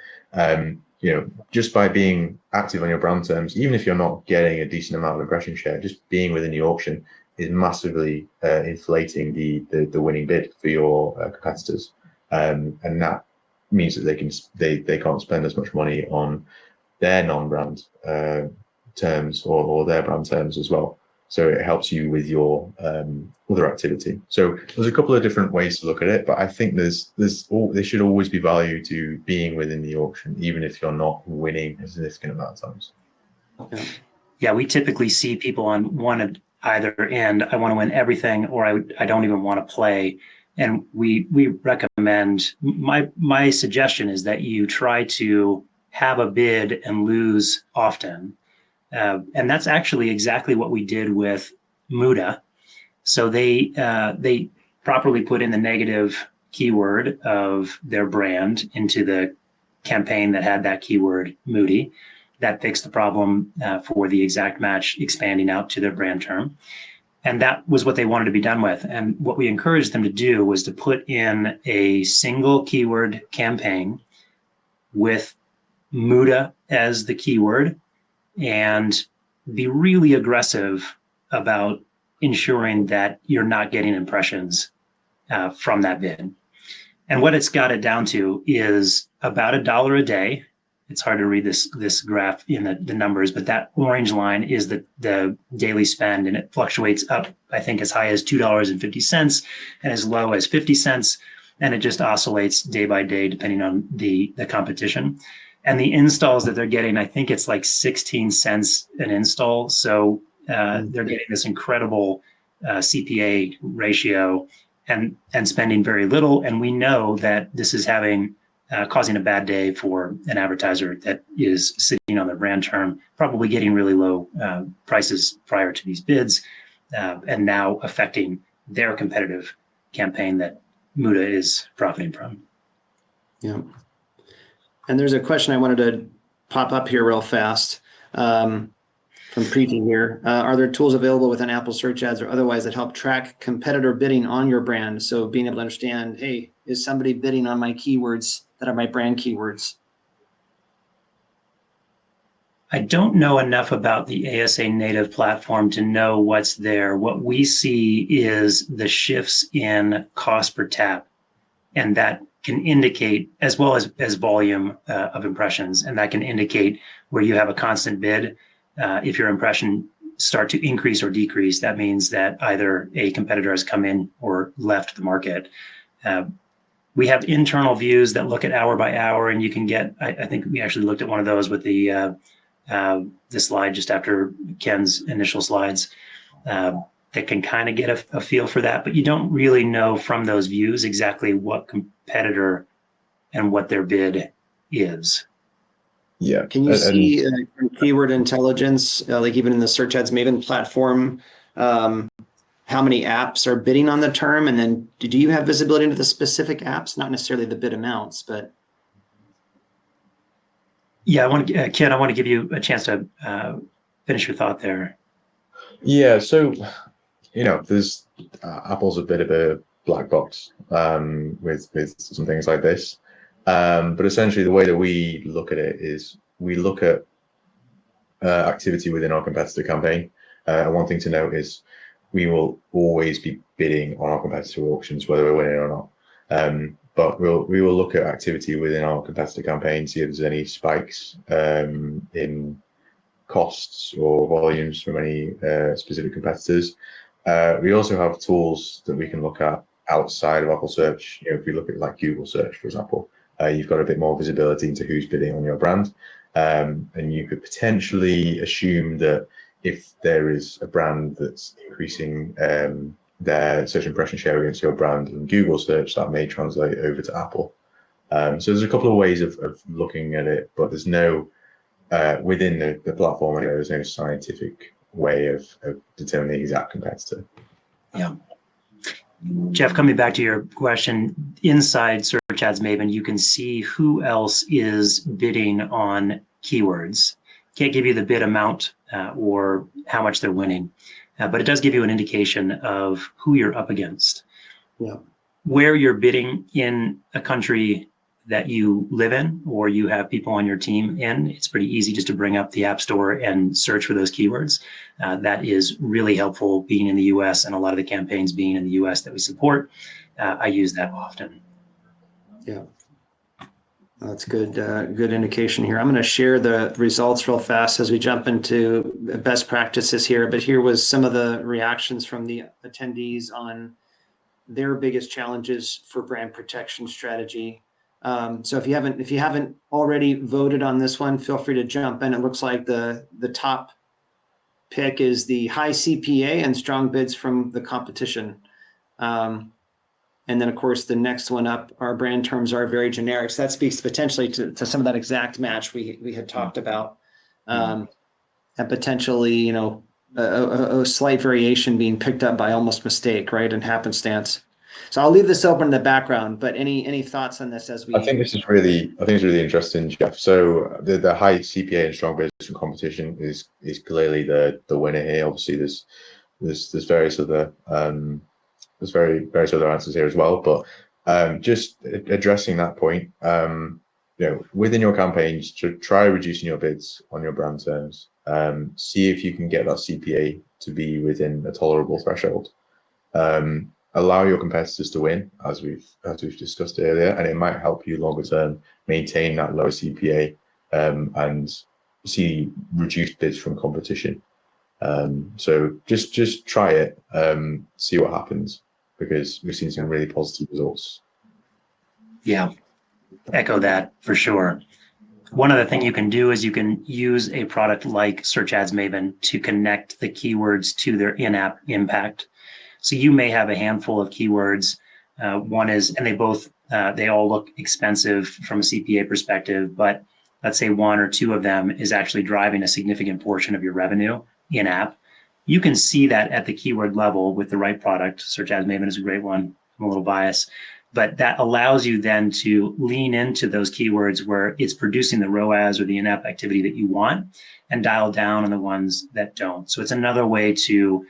just by being active on your brand terms, even if you're not getting a decent amount of impression share, just being within the auction is massively inflating the winning bid for your competitors, and that means that they can't spend as much money on their non-brand terms or their brand terms as well. So it helps you with your other activity. So there's a couple of different ways to look at it, but I think there should always be value to being within the auction, even if you're not winning a significant amount of times. Yeah, we typically see people on one of either end. I want to win everything, or I don't even want to play. And we recommend, my suggestion is that you try to have a bid and lose often. And that's actually exactly what we did with Muda. So they properly put in the negative keyword of their brand into the campaign that had that keyword Moody. That fixed the problem for the exact match expanding out to their brand term. And that was what they wanted to be done with. And what we encouraged them to do was to put in a single keyword campaign with Muda as the keyword, and be really aggressive about ensuring that you're not getting impressions from that bid. And what it's got it down to is about $1 a day. It's hard to read this graph in the numbers, but that orange line is the daily spend, and it fluctuates up, I think, as high as $2.50 and as low as 50 cents. And it just oscillates day by day, depending on the competition. And the installs that they're getting, I think it's like 16 cents an install. So they're getting this incredible CPA ratio and spending very little. And we know that this is causing a bad day for an advertiser that is sitting on their brand term, probably getting really low prices prior to these bids, and now affecting their competitive campaign that Muda is profiting from. Yeah. And there's a question I wanted to pop up here real fast from Preeti here. Are there tools available within Apple Search Ads or otherwise that help track competitor bidding on your brand? So being able to understand, hey, is somebody bidding on my keywords that are my brand keywords? I don't know enough about the ASA native platform to know what's there. What we see is the shifts in cost per tap, and that can indicate, as well as volume of impressions, and that can indicate where you have a constant bid. If your impression start to increase or decrease, that means that either a competitor has come in or left the market. We have internal views that look at hour by hour, and you can get, I think we actually looked at one of those with the slide just after Ken's initial slides, that can kind of get a feel for that, but you don't really know from those views exactly what competitor and what their bid is. Yeah. Can you see keyword intelligence, like even in the Search Ads Maven platform, how many apps are bidding on the term? And then do you have visibility into the specific apps? Not necessarily the bid amounts, but. Yeah, Ken, I want to give you a chance to finish your thought there. Yeah, so, there's Apple's a bit of a black box with some things like this. But essentially the way that we look at it is we look at activity within our competitor campaign. And one thing to note is we will always be bidding on our competitor auctions, whether we're winning or not. But we will look at activity within our competitor campaign, see if there's any spikes in costs or volumes from any specific competitors. We also have tools that we can look at outside of Apple search. If we look at like Google search, for example, you've got a bit more visibility into who's bidding on your brand. And you could potentially assume that if there is a brand that's increasing their search impression share against your brand in Google search, that may translate over to Apple. So there's a couple of ways of looking at it, but there's no, within the platform, there's no scientific way of determining the exact competitor. Yeah. Jeff, coming back to your question, inside Search Ads Maven, you can see who else is bidding on keywords. Can't give you the bid amount or how much they're winning, but it does give you an indication of who you're up against. Yeah. Where you're bidding in a country that you live in or you have people on your team in, it's pretty easy just to bring up the App Store and search for those keywords. That is really helpful being in the US, and a lot of the campaigns being in the US that we support. I use that often. Yeah. That's good. Good indication here. I'm going to share the results real fast as we jump into best practices here. But here was some of the reactions from the attendees on their biggest challenges for brand protection strategy. So if you haven't already voted on this one, feel free to jump in. It looks like the top pick is the high CPA and strong bids from the competition. And then, of course, the next one up, our brand terms are very generic. So that speaks potentially to some of that exact match we had talked about, and potentially, a slight variation being picked up by almost mistake, right, and happenstance. So I'll leave this open in the background. But any thoughts on this as we? I think it's really interesting, Jeff. So the high CPA and strong bids from competition is clearly the winner here. Obviously, there's various other various other answers here as well, but just addressing that point, within your campaigns, to try reducing your bids on your brand terms. See if you can get that CPA to be within a tolerable threshold. Allow your competitors to win, as we've discussed earlier, and it might help you longer term maintain that lower CPA and see reduced bids from competition. So just try it, see what happens, because we've seen some really positive results. Yeah, echo that for sure. One other thing you can do is you can use a product like Search Ads Maven to connect the keywords to their in-app impact. So you may have a handful of keywords. One is, and they all look expensive from a CPA perspective, but let's say one or two of them is actually driving a significant portion of your revenue in-app. You can see that at the keyword level with the right product. Search Ads Maven is a great one. I'm a little biased, but that allows you then to lean into those keywords where it's producing the ROAS or the in-app activity that you want, and dial down on the ones that don't. So it's another way to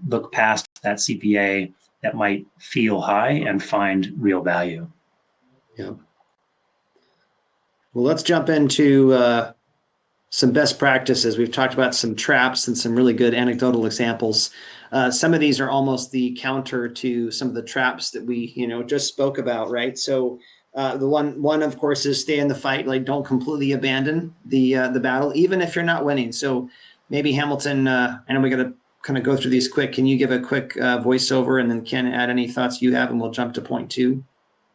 look past that CPA that might feel high and find real value. Yeah. Well, let's jump into some best practices. We've talked about some traps and some really good anecdotal examples. Some of these are almost the counter to some of the traps that we, just spoke about, right? So the one of course is stay in the fight. Like, don't completely abandon the battle, even if you're not winning. So maybe Hamilton, I know we got to kind of go through these quick. Can you give a quick voiceover, and then Ken, add any thoughts you have, and we'll jump to point 2.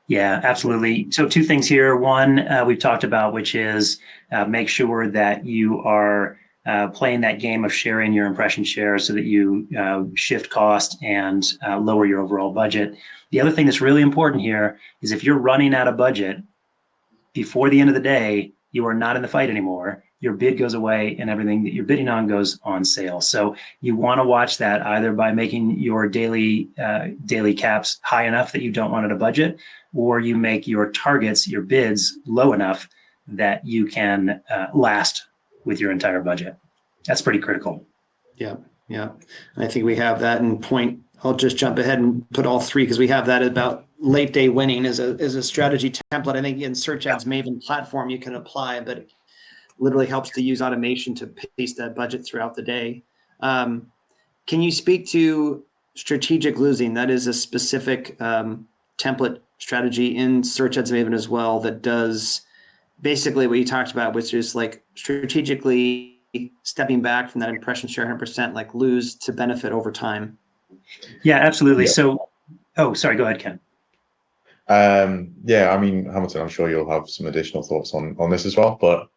Yeah, absolutely. So 2 things here. One, we've talked about, which is make sure that you are playing that game of sharing your impression share so that you shift cost and lower your overall budget. The other thing that's really important here is if you're running out of budget before the end of the day, you are not in the fight anymore. Your bid goes away and everything that you're bidding on goes on sale. So you want to watch that either by making your daily caps high enough that you don't run out of budget, or you make your targets, your bids, low enough that you can last with your entire budget. That's pretty critical. Yeah. I think we have that in point. I'll just jump ahead and put all 3 because we have that about late day winning as a strategy template. I think in Search Ads Maven platform you can apply, but it literally helps to use automation to pace that budget throughout the day. Can you speak to strategic losing? That is a specific template strategy in Search Ads Maven as well that does basically what you talked about, which is like strategically stepping back from that impression share 100%, like lose to benefit over time? Yeah, absolutely. Yeah. So, oh, sorry, go ahead, Ken. Yeah, I mean, Hamilton, I'm sure you'll have some additional thoughts on this as well. But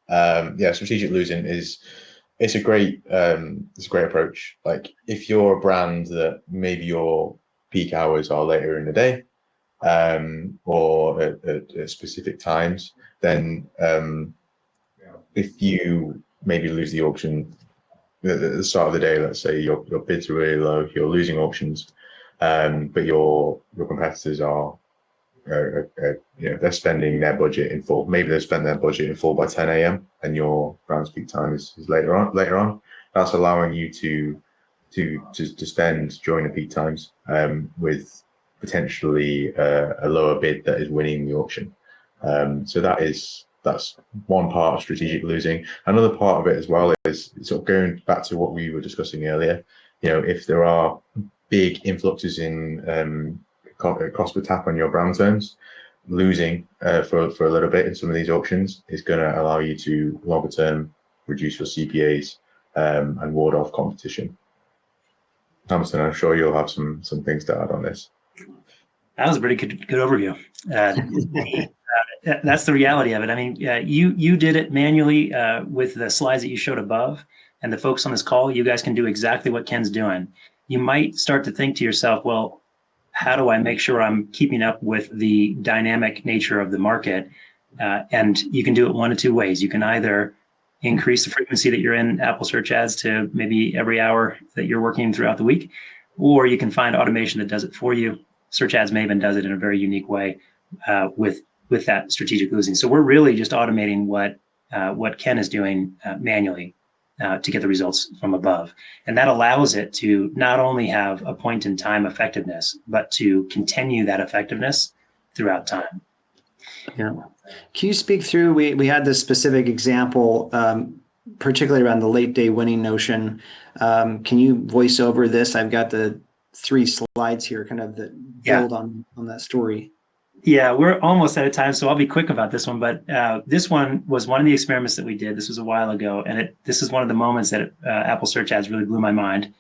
yeah, strategic losing it's a great approach. Like if you're a brand that maybe your peak hours are later in the day, or at specific times, then if you maybe lose the auction at the start of the day, let's say your bids are really low, you're losing auctions, but your competitors are they're spending their budget in full. Maybe they've spent their budget in full by 10 a.m. and your brand's peak time is later on. That's allowing you to spend during the peak times with potentially a lower bid that is winning the auction. So that's one part of strategic losing. Another part of it as well is sort of going back to what we were discussing earlier. If there are big influxes in cost per tap on your brand terms, losing for a little bit in some of these auctions is going to allow you to longer term reduce your CPAs and ward off competition. Hamilton, I'm sure you'll have some things to add on this. That was a pretty good overview. That's the reality of it. I mean, you did it manually with the slides that you showed above, and the folks on this call, you guys can do exactly what Ken's doing. You might start to think to yourself, well, how do I make sure I'm keeping up with the dynamic nature of the market? And you can do it one of two ways. You can either increase the frequency that you're in Apple search ads to maybe every hour that you're working throughout the week, or you can find automation that does it for you. Search Ads Maven does it in a very unique way with that strategic losing. So we're really just automating what Ken is doing manually to get the results from above. And that allows it to not only have a point in time effectiveness, but to continue that effectiveness throughout time. Yeah. Can you speak through, we had this specific example, particularly around the late day winning notion. Can you voice over this? I've got the 3 slides here kind of that build on that story. Yeah, we're almost out of time, so I'll be quick about this one. But this one was one of the experiments that we did. This was a while ago, and this is one of the moments that Apple Search Ads really blew my mind.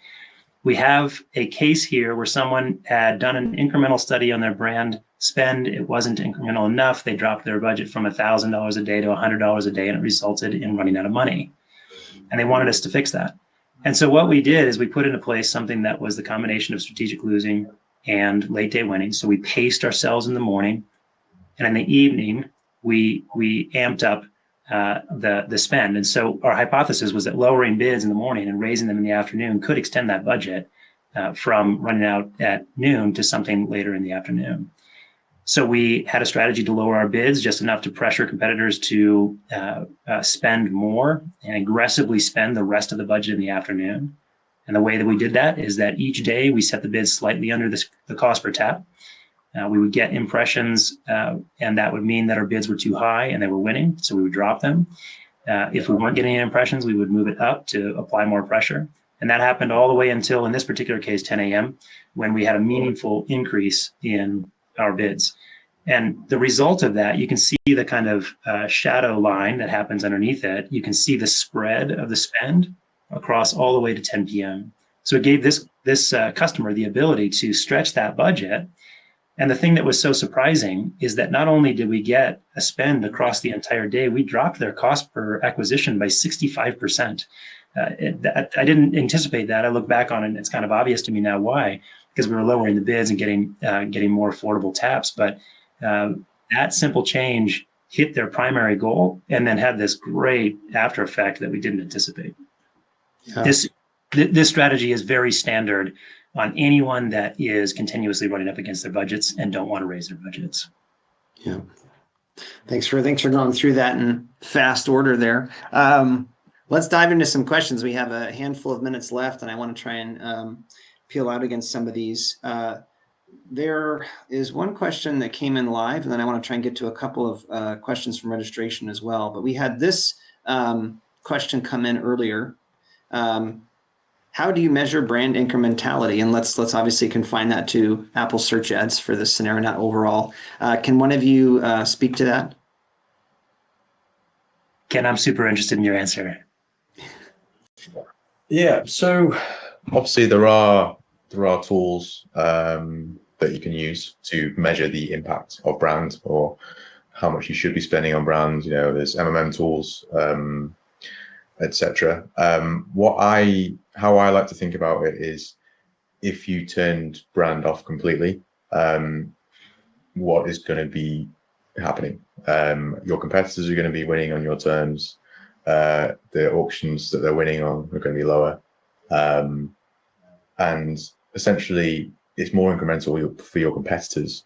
We have a case here where someone had done an incremental study on their brand spend. It wasn't incremental enough. They dropped their budget from $1,000 a day to $100 a day, and it resulted in running out of money. And they wanted us to fix that. And so what we did is we put into place something that was the combination of strategic losing and late day winning. So we paced ourselves in the morning, and in the evening we amped up the spend. And so our hypothesis was that lowering bids in the morning and raising them in the afternoon could extend that budget from running out at noon to something later in the afternoon. So we had a strategy to lower our bids just enough to pressure competitors to spend more and aggressively spend the rest of the budget in the afternoon. And the way that we did that is that each day we set the bids slightly under the cost per tap. We would get impressions, and that would mean that our bids were too high and they were winning, so we would drop them. If we weren't getting any impressions, we would move it up to apply more pressure. And that happened all the way until, in this particular case, 10 a.m., when we had a meaningful increase in our bids. And the result of that, you can see the kind of shadow line that happens underneath it. You can see the spread of the spend across all the way to 10 p.m. So it gave this customer the ability to stretch that budget. And the thing that was so surprising is that not only did we get a spend across the entire day, we dropped their cost per acquisition by 65%. I didn't anticipate that. I look back on it and it's kind of obvious to me now why, because we were lowering the bids and getting more affordable taps. But that simple change hit their primary goal and then had this great after effect that we didn't anticipate. Yeah. This strategy is very standard on anyone that is continuously running up against their budgets and don't want to raise their budgets. Yeah. Thanks for going through that in fast order there. Let's dive into some questions. We have a handful of minutes left, and I want to try and peel out against some of these. There is one question that came in live, and then I want to try and get to a couple of questions from registration as well. But we had this question come in earlier. How do you measure brand incrementality? And let's obviously confine that to Apple search ads for this scenario, not overall. Can one of you speak to that? Ken, I'm super interested in your answer. Yeah, so obviously there are tools that you can use to measure the impact of brand or how much you should be spending on brand. There's MMM tools, etc. How I like to think about it is, if you turned brand off completely, what is going to be happening? Your competitors are going to be winning on your terms. The auctions that they're winning on are going to be lower. And essentially, it's more incremental for your competitors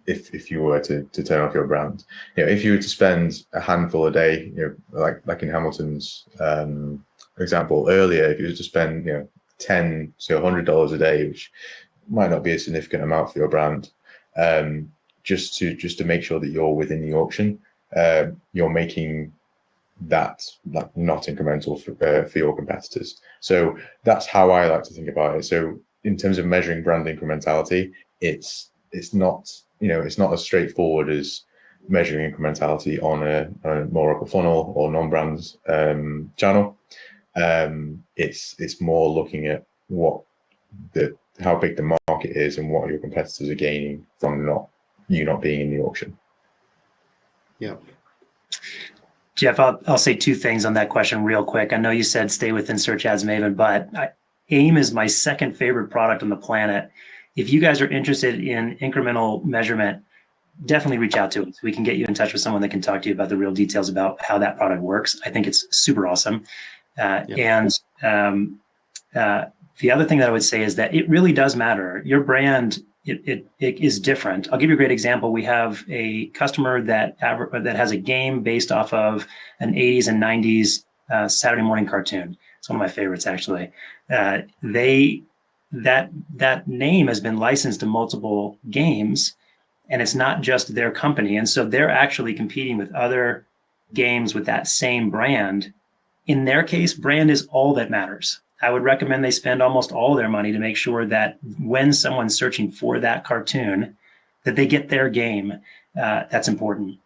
if you were to turn off your brand. If you were to spend a handful a day, like in Hamilton's example earlier, if you were to spend $10 to $100 a day, which might not be a significant amount for your brand, just to make sure that you're within the auction, you're making that not incremental for your competitors. So that's how I like to think about it. So in terms of measuring brand incrementality, it's not as straightforward as measuring incrementality on a more upper funnel or non-brand channel. It's more looking at how big the market is and what your competitors are gaining from not being in the auction. Yeah. Jeff, I'll say two things on that question real quick. I know you said stay within Search Ads Maven, but AIM is my second favorite product on the planet. If you guys are interested in incremental measurement, definitely reach out to us. We can get you in touch with someone that can talk to you about the real details about how that product works. I think it's super awesome. And the other thing that I would say is that it really does matter. Your brand, it is different. I'll give you a great example. We have a customer that has a game based off of an 80s and 90s Saturday morning cartoon. It's one of my favorites, actually. That name has been licensed to multiple games, and it's not just their company. And so they're actually competing with other games with that same brand. In their case, brand is all that matters. I would recommend they spend almost all their money to make sure that when someone's searching for that cartoon, that they get their game. That's important.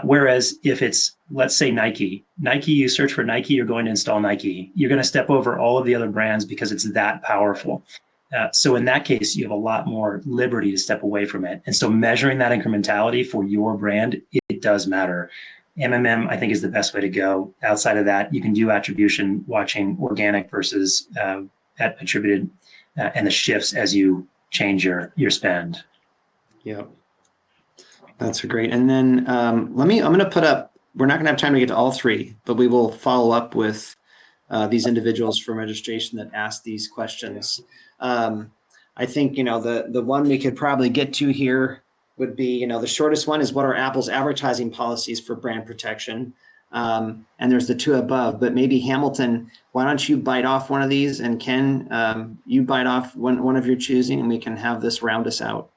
Whereas if it's, let's say Nike, you search for Nike, you're going to install Nike. You're going to step over all of the other brands because it's that powerful. So in that case, you have a lot more liberty to step away from it. And so measuring that incrementality for your brand, it does matter. MMM, I think, is the best way to go. Outside of that, you can do attribution, watching organic versus attributed, and the shifts as you change your spend. Yeah, that's great. And then I'm going to put up, we're not going to have time to get to all three, but we will follow up with these individuals from registration that asked these questions. I think, the one we could probably get to here would be, the shortest one is, what are Apple's advertising policies for brand protection? And there's the two above, but maybe Hamilton, why don't you bite off one of these, and Ken, you bite off one of your choosing, and we can have this round us out.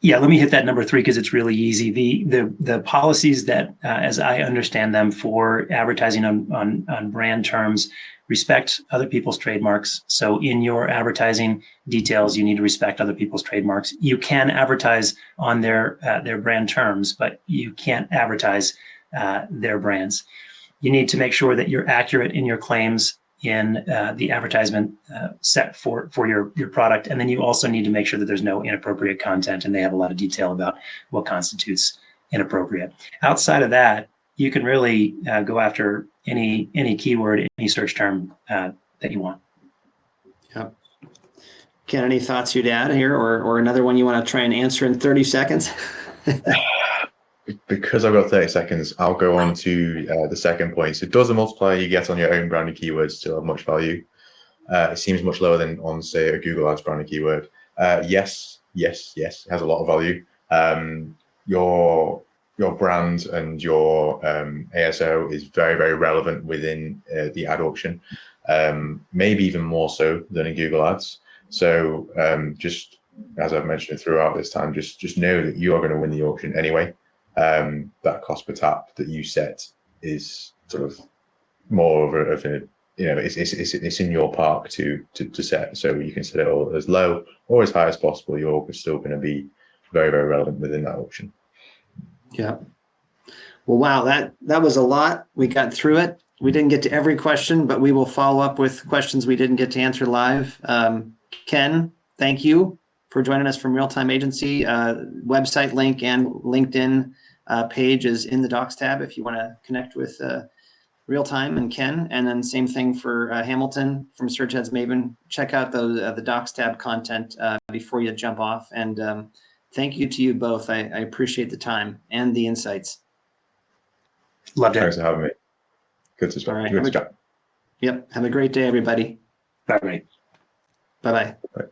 Yeah, let me hit that number 3 because it's really easy. The policies that, as I understand them, for advertising on brand terms, respect other people's trademarks. So in your advertising details, you need to respect other people's trademarks. You can advertise on their brand terms, but you can't advertise their brands. You need to make sure that you're accurate in your claims in the advertisement set for your product. And then you also need to make sure that there's no inappropriate content, and they have a lot of detail about what constitutes inappropriate. Outside of that, you can really go after any keyword, any search term that you want. Yep. Ken, any thoughts you'd add here, or another one you want to try and answer in 30 seconds? Because I've got 30 seconds, I'll go on to the second point. So does the multiplier you get on your own branded keywords still have much value? It seems much lower than on, say, a Google Ads branded keyword. Yes, it has a lot of value. Your brand and your ASO is very, very relevant within the ad auction, maybe even more so than in Google Ads. So just as I've mentioned throughout this time, just know that you are going to win the auction anyway. That cost per tap that you set is sort of more of a it's in your park to set. So you can set it all as low or as high as possible. You're still going to be very, very relevant within that auction. Yeah. Well, wow, that was a lot. We got through it. We didn't get to every question, but we will follow up with questions we didn't get to answer live. Ken, thank you for joining us from Realtime Agency. Website link and LinkedIn page is in the Docs tab if you want to connect with Realtime and Ken. And then same thing for Hamilton from Search Ads Maven. Check out the Docs tab content before you jump off. And thank you to you both. I appreciate the time and the insights. Loved it. Thanks for having me. Good to chat. All right. Good to chat. Yep. Have a great day, everybody. Bye. Bye-bye. Bye.